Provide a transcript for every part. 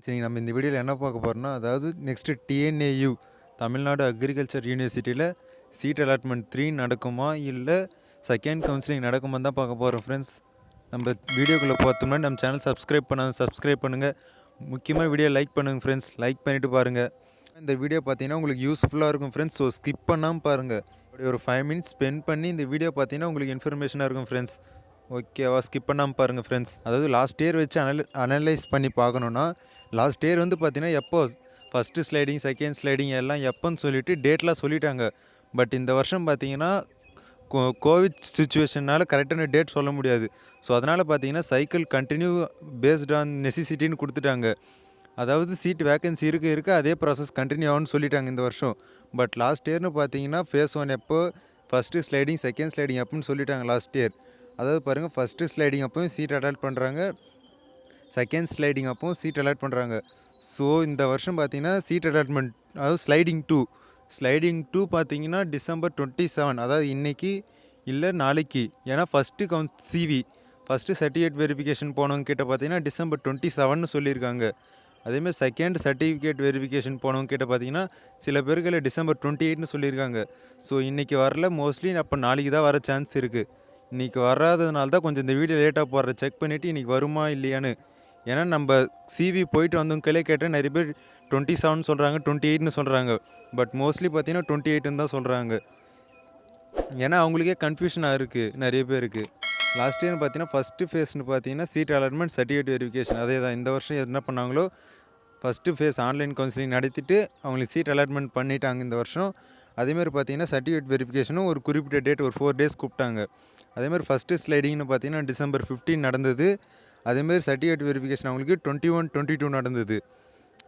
சரி, நம்ம இந்த வீடியோவில் என்ன பார்க்க போகிறோம்னா, அதாவது நெக்ஸ்ட்டு டிஎன்ஏயு தமிழ்நாடு அக்ரிகல்ச்சர் யூனிவர்சிட்டியில் சீட் அலாட்மெண்ட் 3 நடக்குமா இல்லை செகண்ட் கவுன்சிலிங் நடக்குமா தான் பார்க்க போகிறோம் ஃப்ரெண்ட்ஸ். நம்ம வீடியோக்குள்ளே பார்த்தோம்னா நம்ம சேனல் சப்ஸ்கிரைப் பண்ணுங்கள். முக்கியமாக வீடியோ லைக் பண்ணுங்கள் ஃப்ரெண்ட்ஸ். லைக் பண்ணிவிட்டு பாருங்கள். இந்த வீடியோ பார்த்தீங்கன்னா உங்களுக்கு யூஸ்ஃபுல்லாக இருக்கும் ஃப்ரெண்ட்ஸ். ஸோ ஸ்கிப் பண்ணாமல் பாருங்கள். அப்படி ஒரு 5 மினிட்ஸ் ஸ்பெண்ட் பண்ணி இந்த வீடியோ பார்த்தீங்கன்னா உங்களுக்கு இன்ஃபர்மேஷனாக இருக்கும் ஃப்ரெண்ட்ஸ். ஓகேவா? ஸ்கிப் பண்ணாமல் பாருங்கள் ஃப்ரெண்ட்ஸ். அதாவது லாஸ்ட் இயர் வச்சு அனலைஸ் பண்ணி பார்க்கணுன்னா, லாஸ்ட் இயர் வந்து பார்த்தீங்கன்னா எப்போ ஃபஸ்ட்டு ஸ்லைடிங் செகண்ட் ஸ்லைடிங் எல்லாம் எப்போன்னு சொல்லிட்டு டேட்லாம் சொல்லிட்டாங்க. பட் இந்த வருஷம் பார்த்தீங்கன்னா கோவிட் சுச்சுவேஷனால் கரெக்டான டேட் சொல்ல முடியாது. ஸோ அதனால் பார்த்தீங்கன்னா சைக்கிள் கண்டினியூ பேஸ்ட் ஆன் நெசசிட்டின்னு கொடுத்துட்டாங்க. அதாவது சீட் வேக்கன்சி இருக்க அதே ப்ராசஸ் கண்டினியூ ஆகும்னு சொல்லிட்டாங்க இந்த வருஷம். பட் லாஸ்ட் இயர்னு பார்த்தீங்கன்னா ஃபேஸ் 1 எப்போ, ஃபஸ்ட்டு ஸ்லைடிங் செகண்ட் ஸ்லைடிங் எப்போன்னு சொல்லிட்டாங்க லாஸ்ட் இயர். அதாவது பாருங்கள், ஃபஸ்ட்டு ஸ்லைடிங் அப்போவும் சீட் அலாட் பண்ணுறாங்க, செகண்ட் ஸ்லைடிங் அப்போவும் சீட் அலாட் பண்ணுறாங்க. ஸோ இந்த வருஷம் பார்த்தீங்கன்னா சீட் அலாட்மெண்ட், அதாவது ஸ்லைடிங் டூ பார்த்தீங்கன்னா டிசம்பர் 27, அதாவது இன்றைக்கி இல்லை நாளைக்கு. ஏன்னா ஃபஸ்ட்டு சர்டிஃபிகேட் வெரிஃபிகேஷன் போனவங்க கிட்ட பார்த்தீங்கன்னா டிசம்பர் 27 சொல்லியிருக்காங்க. அதேமாதிரி செகண்ட் சர்டிஃபிகேட் வெரிஃபிகேஷன் போனவங்க கிட்ட பார்த்தீங்கன்னா சில பேருக்கு டிசம்பர் 28 சொல்லியிருக்காங்க. ஸோ இன்றைக்கி வரல, மோஸ்ட்லி அப்போ நாளைக்கு தான் வர சான்ஸ் இருக்குது. இன்றைக்கி வராததுனால தான் கொஞ்சம் இந்த வீடியோ லேட்டாக போடுறேன். செக் பண்ணிவிட்டு இன்றைக்கி வருமா இல்லையான்னு. ஏன்னா நம்ம சிவி போயிட்டு வந்தவங்களே கேட்டால் நிறைய பேர் 27 சொல்கிறாங்க, 28 சொல்கிறாங்க. பட் மோஸ்ட்லி பார்த்தீங்கன்னா 28 தான் சொல்கிறாங்க. ஏன்னா அவங்களுக்கே கன்ஃபியூஷனாக இருக்குது நிறைய பேருக்கு. லாஸ்ட் இயர்னு பார்த்தீங்கன்னா ஃபஸ்ட்டு ஃபேஸ்னு பார்த்தீங்கன்னா சீட் அலாட்மெண்ட் சர்டிஃபிகேட் வெரிஃபிகேஷன் அதே தான். இந்த வருஷம் என்ன பண்ணாங்களோ, ஃபஸ்ட்டு ஃபேஸ் ஆன்லைன் கவுன்சிலிங் நடத்திட்டு அவங்களுக்கு சீட் அலாட்மெண்ட் பண்ணிட்டாங்க இந்த வருஷம். அதேமாதிரி பார்த்தீங்கன்னா சர்டிஃபிகேட் வெரிஃபிகேஷனும் ஒரு குறிப்பிட்ட டேட் ஒரு 4 டேஸ் கூப்பிட்டாங்க. அதேமாதிரி ஃபஸ்ட்டு ஸ்லைடிங்னு பார்த்தீங்கன்னா டிசம்பர் 15 நடந்தது. அதேமாதிரி சர்டிஃபிகேட் வெரிஃபிகேஷன் அவங்களுக்கு 21, 22 நடந்தது.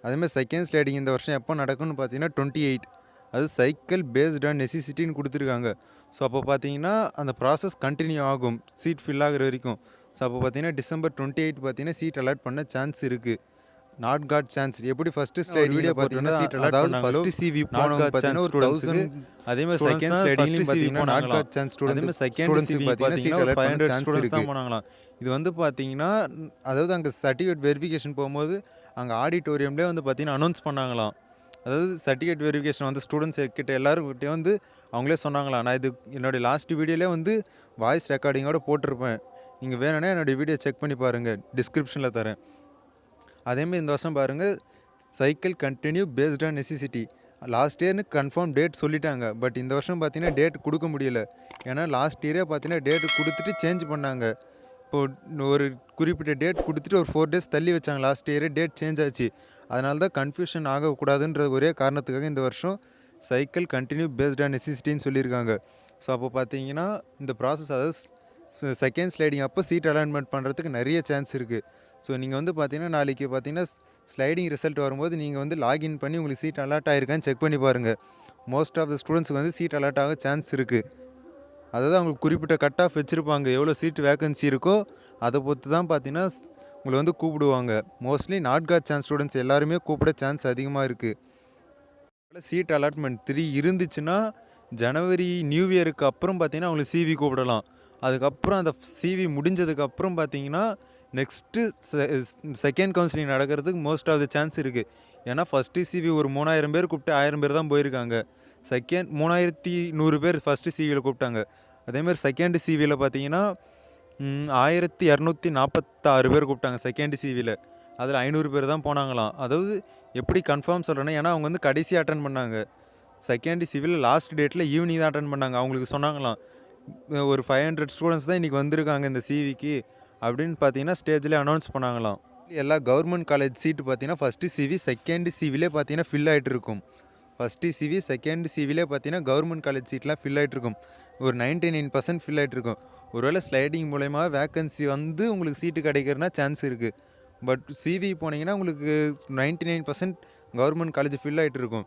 அதேமாதிரி செகண்ட் ஸ்லைடிங் இந்த வருஷம் எப்போ நடக்கும்னு பார்த்தீங்கன்னா 28, அது சைக்கிள் பேஸ்ட் ஆன் நெசசிட்டின்னு கொடுத்துருக்காங்க. ஸோ அப்போ பார்த்தீங்கன்னா அந்த ப்ராசஸ் கண்டினியூ ஆகும் சீட் ஃபில் ஆகிற வரைக்கும். ஸோ அப்போ பார்த்தீங்கன்னா டிசம்பர் 28 பார்த்தீங்கன்னா சீட் அலாட் பண்ண சான்ஸ் இருக்குது. Not got chance. எப்படி ஃபஸ்ட்டு ஸ்லைட் வீடியோ பார்த்தீங்கன்னா சீட் அலாட் பண்ணாங்க. ஃபஸ்ட்டு சிவி போனவங்க பார்த்தீங்கன்னா ஒரு 1000, அதேமாதிரி செகண்ட் ஸ்லைடிங்லையும் பார்த்தீங்கன்னா not got chance student, second CV பார்த்தீங்கன்னா சீட் அலாட் பண்ண சான்ஸ் இருக்குது. இது வந்து பார்த்தீங்கன்னா, அதாவது அங்கே சர்டிஃபிகேட் வெரிஃபிகேஷன் போகும்போது அங்கே ஆடிட்டோரியம்லேயே வந்து பார்த்தீங்கன்னா அனௌன்ஸ் பண்ணாங்களாம். அதாவது சர்டிஃபிகேட் வெரிஃபிகேஷன் வந்து ஸ்டூடெண்ட்ஸ் கிட்ட எல்லாருக்கிட்டே வந்து அவங்களே சொன்னாங்களாம். நான் இது என்னுடைய லாஸ்ட் வீடியோலே வந்து வாய்ஸ் ரெக்கார்டிங்கோடு போட்டிருப்பேன். நீங்கள் வேணும்னா என்னுடைய வீடியோ செக் பண்ணி பாருங்கள், டிஸ்கிரிப்ஷனில் தரேன். அதேமாதிரி இந்த வருஷம் பாருங்கள், cycle continue based on necessity. Last இயர்னு கன்ஃபார்ம் டேட் சொல்லிட்டாங்க. பட் இந்த வருஷம் பார்த்தீங்கன்னா டேட் கொடுக்க முடியல. ஏன்னா லாஸ்ட் இயரே பார்த்தீங்கன்னா டேட்டு கொடுத்துட்டு சேஞ்ச் பண்ணாங்க. இப்போது ஒரு குறிப்பிட்ட டேட் கொடுத்துட்டு ஒரு 4 டேஸ் தள்ளி வச்சாங்க. லாஸ்ட் இயரே டேட் சேஞ்ச் ஆச்சு. அதனால தான் கன்ஃபியூஷன் ஆகக்கூடாதுன்ற ஒரே காரணத்துக்காக இந்த வருஷம் சைக்கிள் கண்டினியூ பேஸ்ட் ஆன் நெசசிட்டின்னு சொல்லியிருக்காங்க. ஸோ அப்போ பார்த்தீங்கன்னா இந்த ப்ராசஸ், அதாவது செகண்ட் ஸ்லைடிங் அப்போ சீட் அலாட்மெண்ட் பண்ணுறதுக்கு நிறைய சான்ஸ் இருக்குது. ஸோ நீங்கள் வந்து பார்த்தீங்கன்னா நாளைக்கு பார்த்தீங்கன்னா ஸ்லைடிங் ரிசல்ட் வரும்போது நீங்கள் வந்து லாகின் பண்ணி உங்களுக்கு சீட் அலாட் ஆகிருக்கான்னு செக் பண்ணி பாருங்கள். மோஸ்ட் ஆஃப் த ஸ்டூடெண்ட்ஸுக்கு வந்து சீட் அலாட் ஆக சான்ஸ் இருக்குது. அதாவது அவங்களுக்கு குறிப்பிட்ட கட் ஆஃப் வச்சுருப்பாங்க. எவ்வளோ சீட் வேக்கன்சி இருக்கோ அதை பொறுத்து தான் பார்த்தீங்கன்னா உங்களை வந்து கூப்பிடுவாங்க. Mostly not got chance students எல்லாருமே கூப்பிட சான்ஸ் அதிகமாக இருக்குது. சீட் அலாட்மெண்ட் 3 இருந்துச்சுன்னா ஜனவரி நியூ இயருக்கு அப்புறம் பார்த்தீங்கன்னா அவங்களுக்கு சிவி கூப்பிடலாம். அதுக்கப்புறம் அந்த சிவி முடிஞ்சதுக்கப்புறம் பார்த்தீங்கன்னா நெக்ஸ்ட்டு செகண்ட் கவுன்சிலிங் நடக்கிறதுக்கு மோஸ்ட் ஆஃப் த சான்ஸ் இருக்குது. ஏன்னா ஃபஸ்ட்டு சிவி ஒரு 3000 பேர் கூப்பிட்டு 1000 பேர் தான் போயிருக்காங்க. செகண்ட் 3100 பேர் ஃபஸ்ட்டு சிவியில் கூப்பிட்டாங்க. அதேமாதிரி செகண்ட் சிவியில் பார்த்தீங்கன்னா 1246 பேர் கூப்பிட்டாங்க செகண்ட் சிவியில். அதில் 500 பேர் தான் போனாங்களாம். அதாவது எப்படி கன்ஃபார்ம் சொல்கிறேன்னா, ஏன்னா அவங்க வந்து கடைசி அட்டன் பண்ணாங்க. செகண்ட் சிவியில் லாஸ்ட் டேட்டில் ஈவினிங் தான் அட்டன் பண்ணாங்க. அவங்களுக்கு சொன்னாங்களாம் ஒரு 500 ஸ்டூடெண்ட்ஸ் தான் இன்றைக்கி வந்திருக்காங்க இந்த சிவிக்கு அப்படின்னு பார்த்தீங்கன்னா ஸ்டேஜ்லேயே அனௌன்ஸ் பண்ணாங்களாம். எல்லா கவர்மெண்ட் காலேஜ் சீட்டு பார்த்தீங்கன்னா ஃபஸ்ட்டு சிவி செகண்ட் சிவிலே பார்த்தீங்கன்னா ஃபில் ஆகிட்டு இருக்கும். ஃபஸ்ட்டு சிவி செகண்ட் சிவிலே பார்த்தீங்கன்னா கவர்மெண்ட் காலேஜ் சீட்லாம் ஃபில் ஆகிட்ருக்கும். ஒரு 99% ஃபில் ஆகிட்ருக்கும். ஒருவேளை ஸ்லைடிங் மூலயமா வேக்கன்சி வந்து உங்களுக்கு சீட்டு கிடைக்கிறதுனா சான்ஸ் இருக்குது. பட் சிவி போனீங்கன்னா உங்களுக்கு 99% கவர்மெண்ட் காலேஜ் ஃபில் ஆகிட்டு இருக்கும்.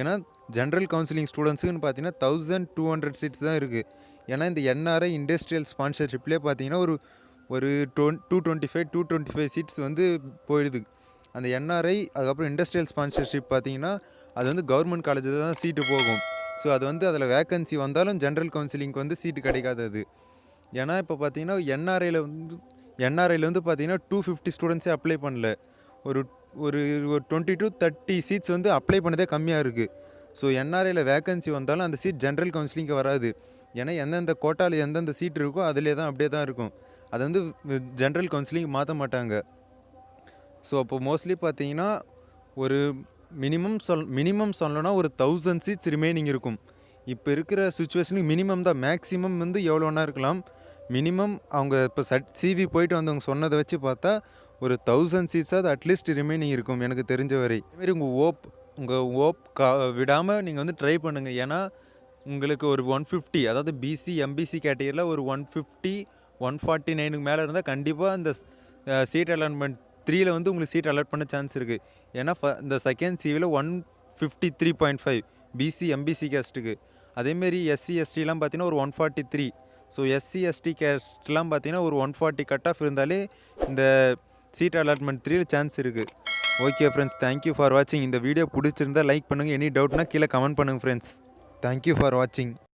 ஏன்னா ஜென்ரல் கவுன்சிலிங் ஸ்டூடெண்ட்ஸுக்குன்னு பார்த்தீங்கன்னா 1200 சீட்ஸ் தான் இருக்குது. ஏன்னா இந்த என்ஆர்ஐ இண்டஸ்ட்ரியல் ஸ்பான்சர்ஷிப்லேயே பார்த்தீங்கன்னா ஒரு 225 சீட்ஸ் வந்து போயிடுது. அந்த என்ஆர்ஐ அதுக்கப்புறம் இண்டஸ்ட்ரியல் ஸ்பான்சர்ஷிப் பார்த்தீங்கன்னா அது வந்து கவர்மெண்ட் காலேஜில் தான் சீட்டு போகும். ஸோ அது வந்து அதில் வேக்கன்சி வந்தாலும் ஜென்ரல் கவுன்சிலிங்க்கு வந்து சீட்டு கிடைக்காது அது. ஏன்னா இப்போ பார்த்தீங்கன்னா என்ஆர்ஐயில் வந்து பார்த்தீங்கன்னா 250 ஸ்டூடெண்ட்ஸே அப்ளை பண்ணல. ஒரு ஒரு ஒரு 20 to 30 சீட்ஸ் வந்து அப்ளை பண்ணதே கம்மியாக இருக்குது. ஸோ என்ஆர்ஐயில் வேகன்சி வந்தாலும் அந்த சீட் ஜென்ரல் கவுன்சிலிங்க்கு வராது. ஏன்னா எந்தெந்த கோட்டாவில் எந்தெந்த சீட் இருக்கோ அதிலே தான் அப்படியே தான் இருக்கும். அதை வந்து ஜென்ரல் கவுன்சிலிங் மாற்ற மாட்டாங்க. ஸோ அப்போ மோஸ்ட்லி பார்த்தீங்கன்னா ஒரு மினிமம் சொல்லணும்னா ஒரு 1000 சீட்ஸ் ரிமைனிங் இருக்கும். இப்போ இருக்கிற சுச்சுவேஷனுக்கு மினிமம் தான், மேக்ஸிமம் வந்து எவ்வளோனா இருக்கலாம். மினிமம் அவங்க இப்போ சிவி போயிட்டு வந்தவங்க சொன்னதை வச்சு பார்த்தா ஒரு 1000 சீட்ஸாவது அட்லீஸ்ட் ரிமைனிங் இருக்கும் எனக்கு தெரிஞ்ச வரை. இதுமாரி உங்கள் ஓப் விடாமல் நீங்கள் வந்து ட்ரை பண்ணுங்கள். ஏன்னா உங்களுக்கு ஒரு 150, அதாவது பிசி எம்பிசி கேட்டகரியில் ஒரு 150 149க்கு மேலே இருந்தால் கண்டிப்பாக இந்த சீட் அலாட்மெண்ட் 3ல் வந்து உங்களுக்கு சீட் அலாட் பண்ண சான்ஸ் இருக்குது. ஏன்னா இந்த செகண்ட் சிவியில் 153.5 பிசி எம்பிசி கேஸ்ட்டுக்கு. அதேமாரி எஸ்சி எஸ்டிலாம் பார்த்தீங்கன்னா ஒரு 143. ஸோ எஸ்சி எஸ்டி கேஸ்ட்லாம் பார்த்தீங்கன்னா ஒரு 140 கட் ஆஃப் இருந்தாலே இந்த சீட் அலாட்மெண்ட் 3ல் சான்ஸ் இருக்குது. ஓகே ஃப்ரெண்ட்ஸ், தேங்க்யூ ஃபார் வாட்சிங். இந்த வீடியோ பிடிச்சிருந்தால் லைக் பண்ணுங்கள். எனி டவுட்னா கீழே கமெண்ட் பண்ணுங்கள் ஃப்ரெண்ட்ஸ். தேங்க்யூ ஃபார் வாட்சிங்.